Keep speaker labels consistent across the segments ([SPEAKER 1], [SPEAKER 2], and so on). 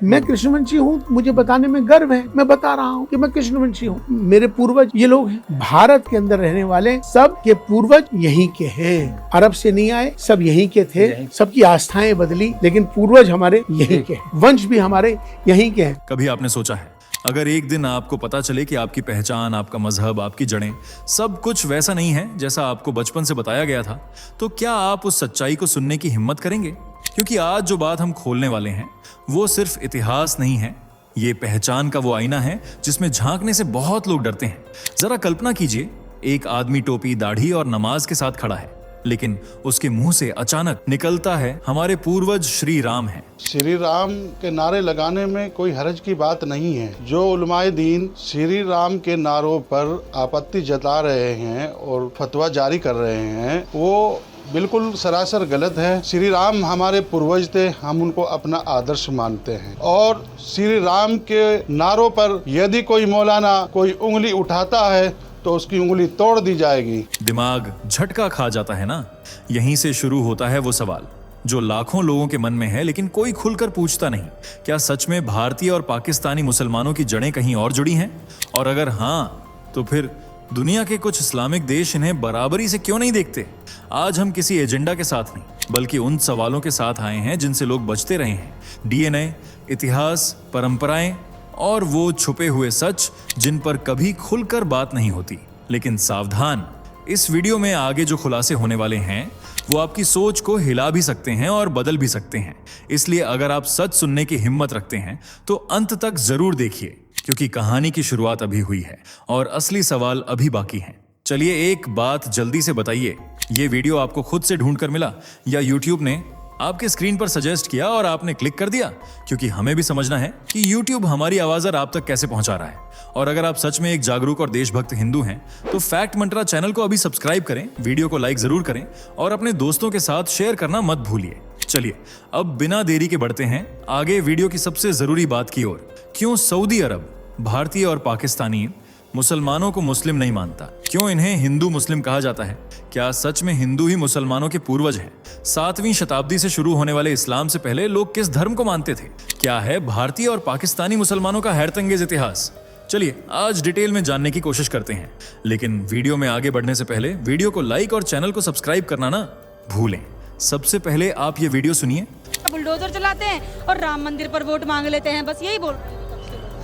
[SPEAKER 1] मैं कृष्णवंशी हूँ, मुझे बताने में गर्व है। मैं बता रहा हूँ कि मैं कृष्णवंशी हूँ। मेरे पूर्वज ये लोग हैं। भारत के अंदर रहने वाले सब के पूर्वज यहीं के हैं। अरब से नहीं आए, सब यहीं के थे। सबकी आस्थाएं बदली, लेकिन पूर्वज हमारे यहीं के हैं। वंश भी हमारे यहीं के हैं।
[SPEAKER 2] कभी आपने सोचा है, अगर एक दिन आपको पता चले कि आपकी पहचान, आपका मजहब, आपकी जड़ें सब कुछ वैसा नहीं है जैसा आपको बचपन से बताया गया था, तो क्या आप उस सच्चाई को सुनने की हिम्मत करेंगे? क्योंकि आज जो बात हम खोलने वाले हैं वो सिर्फ इतिहास नहीं है, ये पहचान का वो आईना है जिसमें झांकने से बहुत लोग डरते हैं। जरा कल्पना कीजिए, एक आदमी टोपी, दाढ़ी और नमाज के साथ खड़ा है, लेकिन उसके मुंह से अचानक निकलता है हमारे पूर्वज श्री राम हैं।
[SPEAKER 3] श्री राम के नारे लगाने में कोई हर्ज की बात नहीं है। जो उलमाए दीन श्री राम के नारों पर आपत्ति जता रहे हैं और फतवा जारी कर रहे हैं, वो बिल्कुल सरासर गलत है। श्री राम हमारे पूर्वज थे, हम उनको अपना आदर्श मानते हैं। और श्री राम के नारों पर यदि कोई मौलाना कोई उंगली उठाता है तो उसकी उंगली तोड़ दी जाएगी।
[SPEAKER 2] दिमाग झटका खा जाता है ना। यहीं से शुरू होता है वो सवाल जो लाखों लोगों के मन में है, लेकिन कोई खुलकर पूछता नहीं। क्या सच में भारतीय और पाकिस्तानी मुसलमानों की जड़ें कहीं और जुड़ी हैं? और अगर हाँ, तो फिर दुनिया के कुछ इस्लामिक देश इन्हें बराबरी से क्यों नहीं देखते? आज हम किसी एजेंडा के साथ नहीं, बल्कि उन सवालों के साथ आए हैं जिनसे लोग बचते रहे हैं। डीएनए, इतिहास, परंपराएं और वो छुपे हुए सच जिन पर कभी खुलकर बात नहीं होती। लेकिन सावधान, इस वीडियो में आगे जो खुलासे होने वाले हैं वो आपकी सोच को हिला भी सकते हैं और बदल भी सकते हैं। इसलिए अगर आप सच सुनने की हिम्मत रखते हैं तो अंत तक जरूर देखिए, क्योंकि कहानी की शुरुआत अभी हुई है और असली सवाल अभी बाकी हैं। चलिए एक बात जल्दी से बताइए, ये वीडियो आपको खुद से ढूंढ कर मिला या यूट्यूब ने आपके स्क्रीन पर सजेस्ट किया और आपने क्लिक कर दिया? क्योंकि हमें भी समझना है कि यूट्यूब हमारी आवाज आप तक कैसे पहुंचा रहा है। और अगर आप सच में एक जागरूक और देशभक्त हिंदू हैं तो फैक्ट मंत्रा चैनल को अभी सब्सक्राइब करें, वीडियो को लाइक जरूर करें और अपने दोस्तों के साथ शेयर करना मत भूलिए। चलिए अब बिना देरी के बढ़ते हैं आगे वीडियो की सबसे जरूरी बात की ओर। क्यों सऊदी अरब भारतीय और पाकिस्तानी मुसलमानों को मुस्लिम नहीं मानता? क्यों इन्हें हिंदू मुस्लिम कहा जाता है? क्या सच में हिंदू ही मुसलमानों के पूर्वज हैं? 7वीं शताब्दी से शुरू होने वाले इस्लाम से पहले लोग किस धर्म को मानते थे? क्या है भारतीय और पाकिस्तानी मुसलमानों का हैरतअंगेज इतिहास? चलिए आज डिटेल में जानने की कोशिश करते हैं, लेकिन वीडियो में आगे बढ़ने से पहले वीडियो को लाइक और चैनल को सब्सक्राइब करना ना भूलें। सबसे पहले आप ये वीडियो सुनिए।
[SPEAKER 4] बुलडोजर चलाते हैं और राम मंदिर पर वोट मांग लेते हैं, बस यही बोल रहे हैं।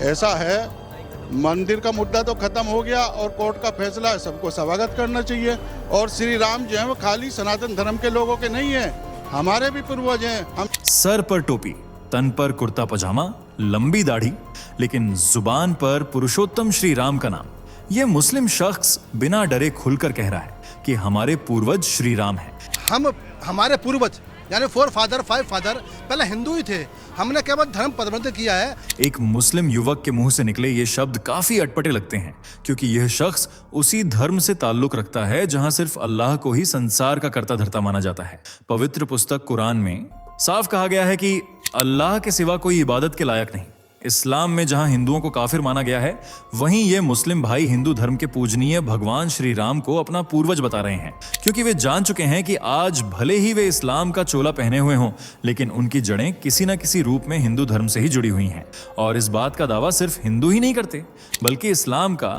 [SPEAKER 3] ऐसा है, मंदिर का मुद्दा तो खत्म हो गया और कोर्ट का फैसला है, सबको स्वागत करना चाहिए। और श्री राम जो है वो खाली सनातन धर्म के लोगों के नहीं है, हमारे भी पूर्वज हैं। हम
[SPEAKER 2] सर पर टोपी, तन पर कुर्ता पजामा, लंबी दाढ़ी, लेकिन जुबान पर पुरुषोत्तम श्री राम का नाम। ये मुस्लिम शख्स बिना डरे खुलकर कह रहा है कि हमारे पूर्वज श्री राम हैं।
[SPEAKER 5] हमारे पूर्वज यानी 4 फादर 5 फादर पहले हिंदू ही थे, हमने केवल धर्म परिवर्तन किया है।
[SPEAKER 2] एक मुस्लिम युवक के मुंह से निकले ये शब्द काफी अटपटे लगते हैं, क्योंकि यह शख्स उसी धर्म से ताल्लुक रखता है जहां सिर्फ अल्लाह को ही संसार का कर्ता धर्ता माना जाता है। पवित्र पुस्तक कुरान में साफ कहा गया है कि अल्लाह के सिवा कोई इबादत के लायक नहीं। इस्लाम में जहां हिंदुओं को काफिर माना गया है, वहीं ये मुस्लिम भाई हिंदू धर्म के पूजनीय भगवान श्री राम को अपना पूर्वज बता रहे हैं, क्योंकि वे जान चुके हैं कि आज भले ही वे इस्लाम का चोला पहने हुए हों, लेकिन उनकी जड़ें किसी न किसी रूप में हिंदू धर्म से ही जुड़ी हुई हैं। और इस बात का दावा सिर्फ हिंदू ही नहीं करते, बल्कि इस्लाम का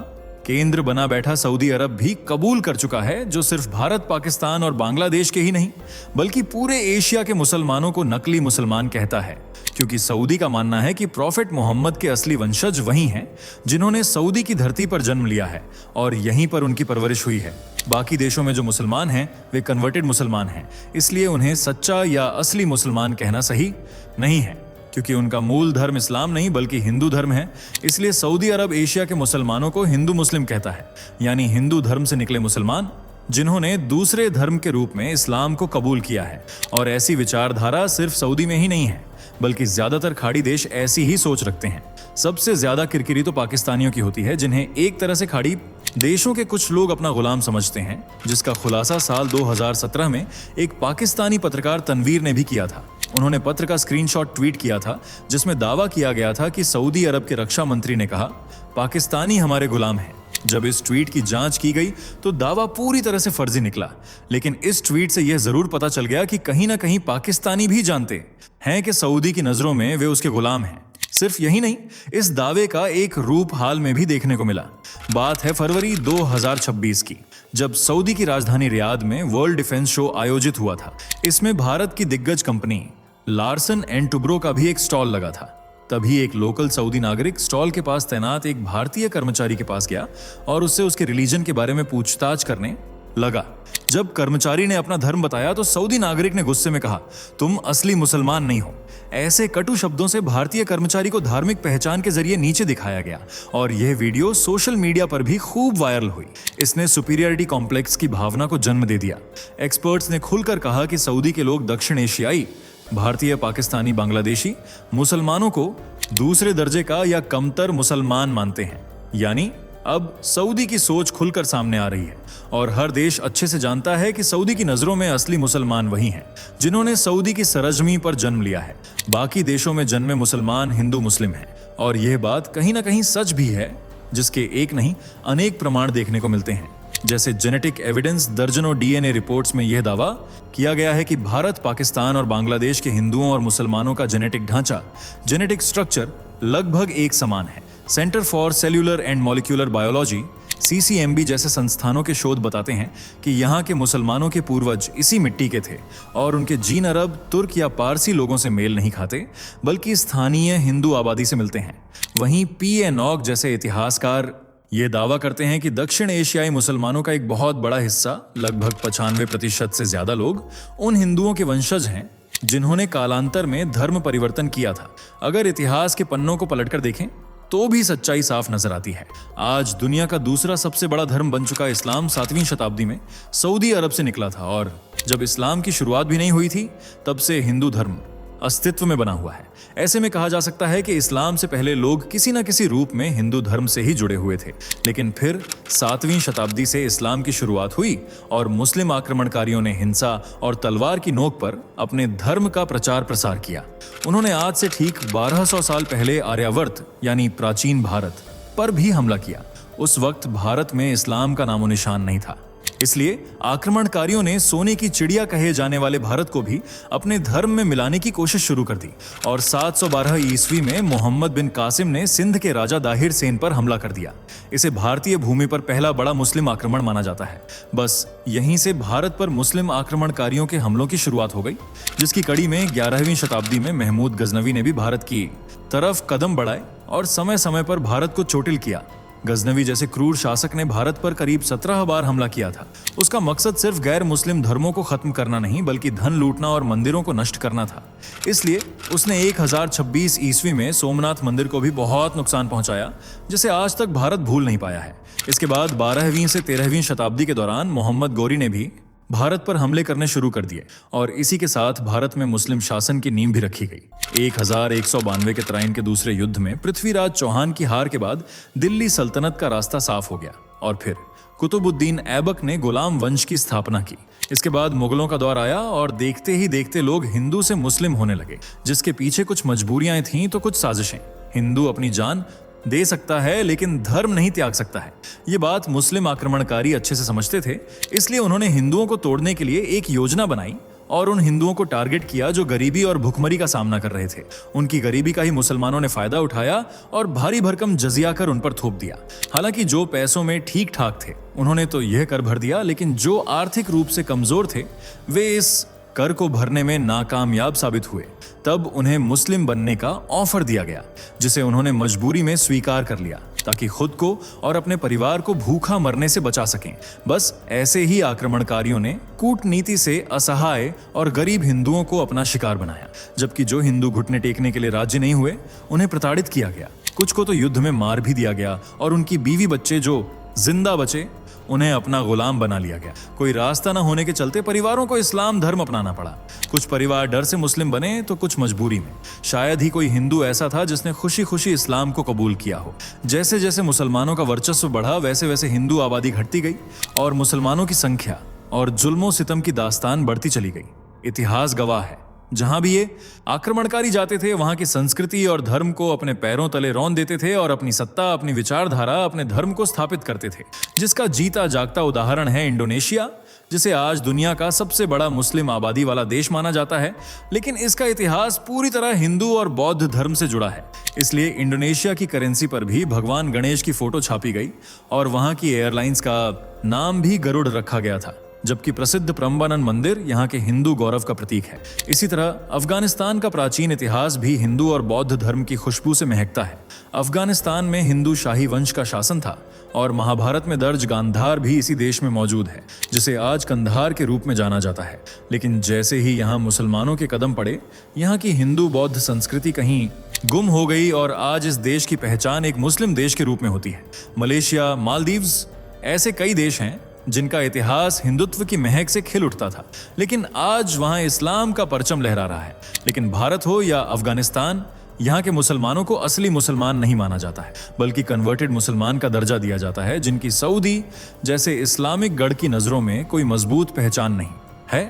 [SPEAKER 2] केंद्र बना बैठा सऊदी अरब भी कबूल कर चुका है, जो सिर्फ भारत, पाकिस्तान और बांग्लादेश के ही नहीं, बल्कि पूरे एशिया के मुसलमानों को नकली मुसलमान कहता है। क्योंकि सऊदी का मानना है कि प्रॉफेट मोहम्मद के असली वंशज वही हैं जिन्होंने सऊदी की धरती पर जन्म लिया है और यहीं पर उनकी परवरिश हुई है। बाकी देशों में जो मुसलमान हैं वे कन्वर्टेड मुसलमान हैं, इसलिए उन्हें सच्चा या असली मुसलमान कहना सही नहीं है। क्योंकि उनका मूल धर्म इस्लाम नहीं बल्कि हिंदू धर्म है, इसलिए सऊदी अरब एशिया के मुसलमानों को हिंदू मुस्लिम कहता है, यानी हिंदू धर्म से निकले मुसलमान जिन्होंने दूसरे धर्म के रूप में इस्लाम को कबूल किया है। और ऐसी विचारधारा सिर्फ सऊदी में ही नहीं है, बल्कि ज्यादातर खाड़ी देश ऐसी ही सोच रखते हैं। सबसे ज्यादा किरकिरी तो पाकिस्तानियों की होती है, जिन्हें एक तरह से खाड़ी देशों के कुछ लोग अपना गुलाम समझते हैं, जिसका खुलासा साल 2017 में एक पाकिस्तानी पत्रकार तनवीर ने भी किया था। उन्होंने पत्र का स्क्रीनशॉट ट्वीट किया था, जिसमें दावा किया गया था कि सऊदी अरब के रक्षा मंत्री ने कहा, पाकिस्तानी हमारे गुलाम हैं। जब इस ट्वीट की जांच की गई तो दावा पूरी तरह से फर्जी निकला, लेकिन इस ट्वीट से यह जरूर पता चल गया कि कहीं ना कहीं पाकिस्तानी भी जानते हैं कि सऊदी की नजरों में वे उसके गुलाम हैं। सिर्फ यही नहीं, इस दावे का एक रूप हाल में भी देखने को मिला। बात है फरवरी 2026 की, जब सऊदी की राजधानी रियाद में वर्ल्ड डिफेंस शो आयोजित हुआ था। इसमें भारत की दिग्गज कंपनी लार्सन एंड टुब्रो का भी एक स्टॉल लगा था। तभी एक लोकल सऊदी नागरिक स्टॉल के पास तैनात एक भारतीय कर्मचारी के पास गया और उससे उसके रिलीजन के बारे में पूछताछ करने लगा। जब कर्मचारी ने अपना धर्म बताया तो सऊदी नागरिक ने गुस्से में कहा, तुम असली मुसलमान नहीं हो। ऐसे कटु शब्दों से भारतीय कर्मचारी को धार्मिक पहचान के जरिए नीचे दिखाया गया और यह वीडियो सोशल मीडिया पर भी खूब वायरल हुई। इसने सुपीरियरिटी कॉम्प्लेक्स की भावना को जन्म दे दिया। एक्सपर्ट्स ने खुलकर कहा कि सऊदी के लोग दक्षिण एशियाई, भारतीय, पाकिस्तानी, बांग्लादेशी मुसलमानों को दूसरे दर्जे का या कमतर मुसलमान मानते हैं। यानी अब सऊदी की सोच खुलकर सामने आ रही है और हर देश अच्छे से जानता है कि सऊदी की नजरों में असली मुसलमान वही हैं जिन्होंने सऊदी की सरजमी पर जन्म लिया है। बाकी देशों में जन्मे मुसलमान हिंदू मुस्लिम हैं और यह बात कहीं ना कहीं सच भी है, जिसके एक नहीं अनेक प्रमाण देखने को मिलते हैं। जैसे जेनेटिक एविडेंस, दर्जनों डीएनए रिपोर्ट्स में यह दावा किया गया है कि भारत, पाकिस्तान और बांग्लादेश के हिंदुओं और मुसलमानों का जेनेटिक ढांचा, जेनेटिक स्ट्रक्चर लगभग एक समान है। Centre for cellular and molecular biology CCMB जैसे संस्थानों के शोध बताते हैं कि यहाँ के मुसलमानों के पूर्वज इसी मिट्टी के थे और उनके जीन अरब, तुर्क या पारसी लोगों से मेल नहीं खाते, बल्कि स्थानीय हिंदू आबादी से मिलते हैं। वहीं P.A. नॉक जैसे इतिहासकार ये दावा करते हैं कि दक्षिण एशियाई मुसलमानों का एक बहुत बड़ा हिस्सा, लगभग 95% से ज्यादा लोग उन हिंदुओं के वंशज हैं जिन्होंने कालांतर में धर्म परिवर्तन किया था। अगर इतिहास के पन्नों को पलटकर देखें तो भी सच्चाई साफ नजर आती है। आज दुनिया का दूसरा सबसे बड़ा धर्म बन चुका इस्लाम 7वीं शताब्दी में सऊदी अरब से निकला था और जब इस्लाम की शुरुआत भी नहीं हुई थी तब से हिंदू धर्म अस्तित्व में बना हुआ है। ऐसे में कहा जा सकता है कि इस्लाम से पहले लोग किसी न किसी रूप में हिंदू धर्म से ही जुड़े हुए थे, लेकिन फिर 7वीं शताब्दी से इस्लाम की शुरुआत हुई और मुस्लिम आक्रमणकारियों ने हिंसा और तलवार की नोक पर अपने धर्म का प्रचार प्रसार किया। उन्होंने आज से ठीक 1200 साल पहले आर्यावर्त यानी प्राचीन भारत पर भी हमला किया। उस वक्त भारत में इस्लाम का नामो निशान नहीं था, इसलिए आक्रमणकारियों ने सोने की चिड़िया कहे जाने वाले भारत को भी अपने धर्म में मिलाने की कोशिश शुरू कर दी और 712 ईस्वी में मोहम्मद बिन कासिम ने सिंध के राजा दाहिर सेन पर हमला कर दिया। इसे भारतीय भूमि पर पहला बड़ा मुस्लिम आक्रमण माना जाता है। बस यहीं से भारत पर मुस्लिम आक्रमणकारियों के हमलों की शुरुआत हो गई, जिसकी कड़ी में 11वीं शताब्दी में महमूद गजनवी ने भी भारत की तरफ कदम बढ़ाए और समय समय पर भारत को चोटिल किया। गजनवी जैसे क्रूर शासक ने भारत पर करीब 17 बार हमला किया था। उसका मकसद सिर्फ गैर मुस्लिम धर्मों को खत्म करना नहीं, बल्कि धन लूटना और मंदिरों को नष्ट करना था। इसलिए उसने 1026 ईस्वी में सोमनाथ मंदिर को भी बहुत नुकसान पहुंचाया, जिसे आज तक भारत भूल नहीं पाया है। इसके बाद 12वीं से 13वीं शताब्दी के दौरान मोहम्मद गौरी ने भी भारत पर हमले करने शुरू कर दिए और इसी के साथ भारत में मुस्लिम शासन की नींव भी रखी गई। 1192 के तराइन के दूसरे युद्ध में पृथ्वीराज चौहान की हार के बाद दिल्ली सल्तनत का रास्ता साफ हो गया और फिर कुतुबुद्दीन ऐबक ने गुलाम वंश की स्थापना की। इसके बाद मुगलों का दौर आया और देखते ही देखते लोग हिंदू से मुस्लिम होने लगे, जिसके पीछे कुछ मजबूरियां थीं तो कुछ साजिशें। हिंदू अपनी जान दे सकता है लेकिन धर्म नहीं त्याग सकता है। ये बात मुस्लिम आक्रमणकारी अच्छे से समझते थे, इसलिए उन्होंने हिंदुओं को तोड़ने के लिए एक योजना बनाई और उन हिंदुओं को टारगेट किया जो गरीबी और भुखमरी का सामना कर रहे थे। उनकी गरीबी का ही मुसलमानों ने फायदा उठाया और भारी भरकम जजिया कर उन पर थोप दिया। हालांकि जो पैसों में ठीक ठाक थे उन्होंने तो यह कर भर दिया, लेकिन जो आर्थिक रूप से कमजोर थे वे इस कर को भरने में नाकामयाब साबित हुए। तब उन्हें मुस्लिम बनने का ऑफर दिया गया, जिसे उन्होंने मजबूरी में स्वीकार कर लिया ताकि खुद को और अपने परिवार को भूखा मरने से बचा सकें। बस ऐसे ही आक्रमणकारियों ने कूटनीति से असहाय और गरीब हिंदुओं को अपना शिकार बनाया, जबकि जो हिंदू घुटने टेकने के लिए राजी नहीं हुए उन्हें प्रताड़ित किया गया। कुछ को तो युद्ध में मार भी दिया गया और उनकी बीवी बच्चे जो जिंदा बचे उन्हें अपना गुलाम बना लिया गया। कोई रास्ता न होने के चलते परिवारों को इस्लाम धर्म अपनाना पड़ा। कुछ परिवार डर से मुस्लिम बने तो कुछ मजबूरी में। शायद ही कोई हिंदू ऐसा था जिसने खुशी खुशी इस्लाम को कबूल किया हो। जैसे जैसे मुसलमानों का वर्चस्व बढ़ा वैसे वैसे हिंदू आबादी घटती गई और मुसलमानों की संख्या और जुल्मों सितम की दास्तान बढ़ती चली गई। इतिहास गवाह है जहां भी ये आक्रमणकारी जाते थे वहां की संस्कृति और धर्म को अपने पैरों तले रौंद देते थे और अपनी सत्ता, अपनी विचारधारा, अपने धर्म को स्थापित करते थे, जिसका जीता जागता उदाहरण है इंडोनेशिया, जिसे आज दुनिया का सबसे बड़ा मुस्लिम आबादी वाला देश माना जाता है। लेकिन इसका इतिहास पूरी तरह हिंदू और बौद्ध धर्म से जुड़ा है, इसलिए इंडोनेशिया की करेंसी पर भी भगवान गणेश की फोटो छापी गई और वहां की एयरलाइंस का नाम भी गरुड़ रखा गया था, जबकि प्रसिद्ध प्रम्बानन मंदिर यहाँ के हिंदू गौरव का प्रतीक है। इसी तरह अफगानिस्तान का प्राचीन इतिहास भी हिंदू और बौद्ध धर्म की खुशबू से महकता है। अफगानिस्तान में हिंदू शाही वंश का शासन था और महाभारत में दर्ज गांधार भी इसी देश में मौजूद है, जिसे आज कंधार के रूप में जाना जाता है। लेकिन जैसे ही यहाँ मुसलमानों के कदम पड़े, यहाँ की हिंदू बौद्ध संस्कृति कहीं गुम हो गई और आज इस देश की पहचान एक मुस्लिम देश के रूप में होती है। मलेशिया, मालदीव्स, ऐसे कई देश हैं जिनका इतिहास हिंदुत्व की महक से खिल उठता था, लेकिन आज वहां इस्लाम का परचम लहरा रहा है। लेकिन भारत हो या अफगानिस्तान, यहाँ के मुसलमानों को असली मुसलमान नहीं माना जाता है, बल्कि कन्वर्टेड मुसलमान का दर्जा दिया जाता है, जिनकी सऊदी जैसे इस्लामिक गढ़ की नजरों में कोई मजबूत पहचान नहीं है।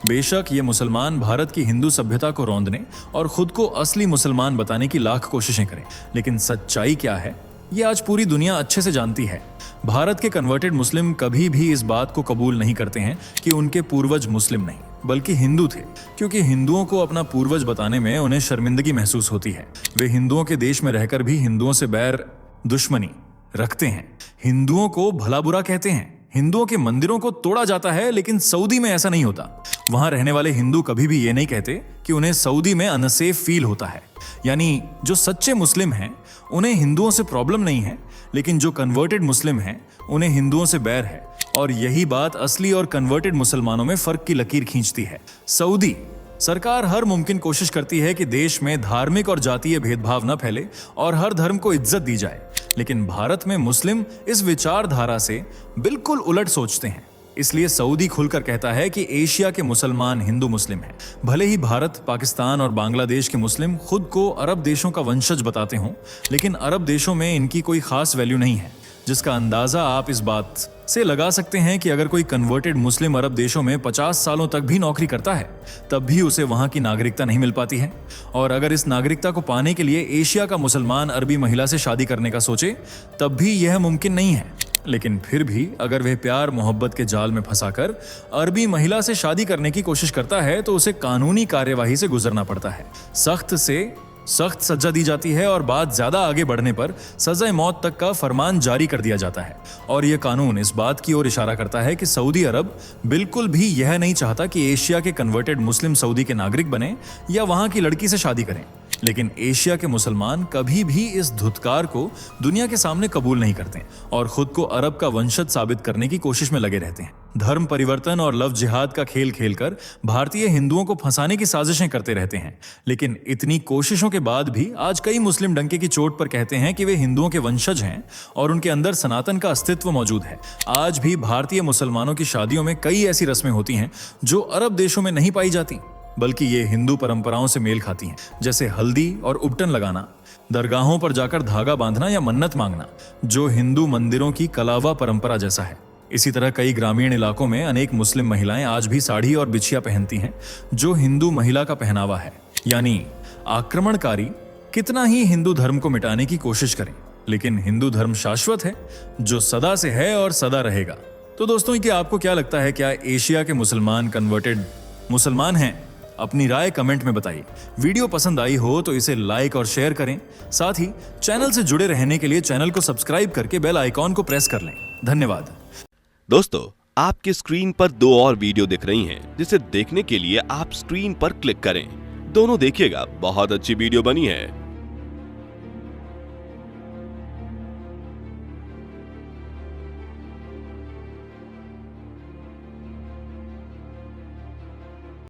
[SPEAKER 2] बेशक ये मुसलमान भारत की हिंदू सभ्यता को रौंदने और खुद को असली मुसलमान बताने की लाख कोशिशें करें, लेकिन सच्चाई क्या है ये आज पूरी दुनिया अच्छे से जानती है। भारत के कन्वर्टेड मुस्लिम कभी भी इस बात को कबूल नहीं करते हैं कि उनके पूर्वज मुस्लिम नहीं बल्कि हिंदू थे, क्योंकि हिंदुओं को अपना पूर्वज बताने में उन्हें शर्मिंदगी महसूस होती है। वे हिंदुओं के देश में रहकर भी हिंदुओं से बैर, दुश्मनी रखते हैं, हिंदुओं को भला बुरा कहते हैं, हिंदुओं के मंदिरों को तोड़ा जाता है। लेकिन सऊदी में ऐसा नहीं होता। वहां रहने वाले हिंदू कभी भी ये नहीं कहते कि उन्हें सऊदी में अनसेफ फील होता है। यानी जो सच्चे मुस्लिम हैं उन्हें हिंदुओं से प्रॉब्लम नहीं है, लेकिन जो कन्वर्टेड मुस्लिम हैं उन्हें हिंदुओं से बैर है। और यही बात असली और कन्वर्टेड मुसलमानों में फर्क की लकीर खींचती है। सऊदी सरकार हर मुमकिन कोशिश करती है कि देश में धार्मिक और जातीय भेदभाव न फैले और हर धर्म को इज्जत दी जाए, लेकिन भारत में मुस्लिम इस विचारधारा से बिल्कुल उलट सोचते हैं। इसलिए सऊदी खुलकर कहता है कि एशिया के मुसलमान हिंदू मुस्लिम हैं। भले ही भारत, पाकिस्तान और बांग्लादेश के मुस्लिम खुद को अरब देशों का वंशज बताते हों, लेकिन अरब देशों में इनकी कोई खास वैल्यू नहीं है, जिसका अंदाजा आप इस बात से लगा सकते हैं कि अगर कोई कन्वर्टेड मुस्लिम अरब देशों में 50 सालों तक भी नौकरी करता है, तब भी उसे वहां की नागरिकता नहीं मिल पाती है। और अगर इस नागरिकता को पाने के लिए एशिया का मुसलमान अरबी महिला से शादी करने का सोचे, तब भी यह मुमकिन नहीं है। लेकिन फिर भी अगर वह प्यार मोहब्बत के जाल में फंसाकर अरबी महिला से शादी करने की कोशिश करता है, तो उसे कानूनी कार्यवाही से गुजरना पड़ता है। सख्त से सख्त सजा दी जाती है और बात ज्यादा आगे बढ़ने पर सजा मौत तक का फरमान जारी कर दिया जाता है। और यह कानून इस बात की ओर इशारा करता है कि सऊदी अरब बिल्कुल भी यह नहीं चाहता कि एशिया के कन्वर्टेड मुस्लिम सऊदी के नागरिक बने या वहां की लड़की से शादी करें। लेकिन एशिया के मुसलमान कभी भी इस धुतकार को दुनिया के सामने कबूल नहीं करते और खुद को अरब का वंशज साबित करने की कोशिश में लगे रहते हैं। धर्म परिवर्तन और लव जिहाद का खेल खेलकर भारतीय हिंदुओं को फंसाने की साजिशें करते रहते हैं। लेकिन इतनी कोशिशों के बाद भी आज कई मुस्लिम डंके की चोट पर कहते हैं कि वे हिंदुओं के वंशज हैं और उनके अंदर सनातन का अस्तित्व मौजूद है। आज भी भारतीय मुसलमानों की शादियों में कई ऐसी रस्में होती हैं जो अरब देशों में नहीं पाई जाती, बल्कि ये हिंदू परंपराओं से मेल खाती हैं, जैसे हल्दी और उपटन लगाना, दरगाहों पर जाकर धागा बांधना या मन्नत मांगना, जो हिंदू मंदिरों की कलावा परंपरा जैसा है। इसी तरह कई ग्रामीण इलाकों में अनेक मुस्लिम महिलाएं आज भी साड़ी और बिछिया पहनती हैं, जो हिंदू महिला का पहनावा है। यानी आक्रमणकारी कितना ही हिंदू धर्म को मिटाने की कोशिश करें, लेकिन हिंदू धर्म शाश्वत है, जो सदा से है और सदा रहेगा। तो दोस्तों, क्या आपको क्या लगता है, क्या एशिया के मुसलमान कन्वर्टेड मुसलमान हैं? अपनी राय कमेंट में बताइए। वीडियो पसंद आई हो तो इसे लाइक और शेयर करें। साथ ही चैनल से जुड़े रहने के लिए चैनल को सब्सक्राइब करके बेल आइकॉन को प्रेस कर लें। धन्यवाद।
[SPEAKER 6] दोस्तों, आपके स्क्रीन पर 2 और वीडियो दिख रही हैं, जिसे देखने के लिए आप स्क्रीन पर क्लिक करें। दोनों देखिएगा, बहुत अच्छी वीडियो बनी है।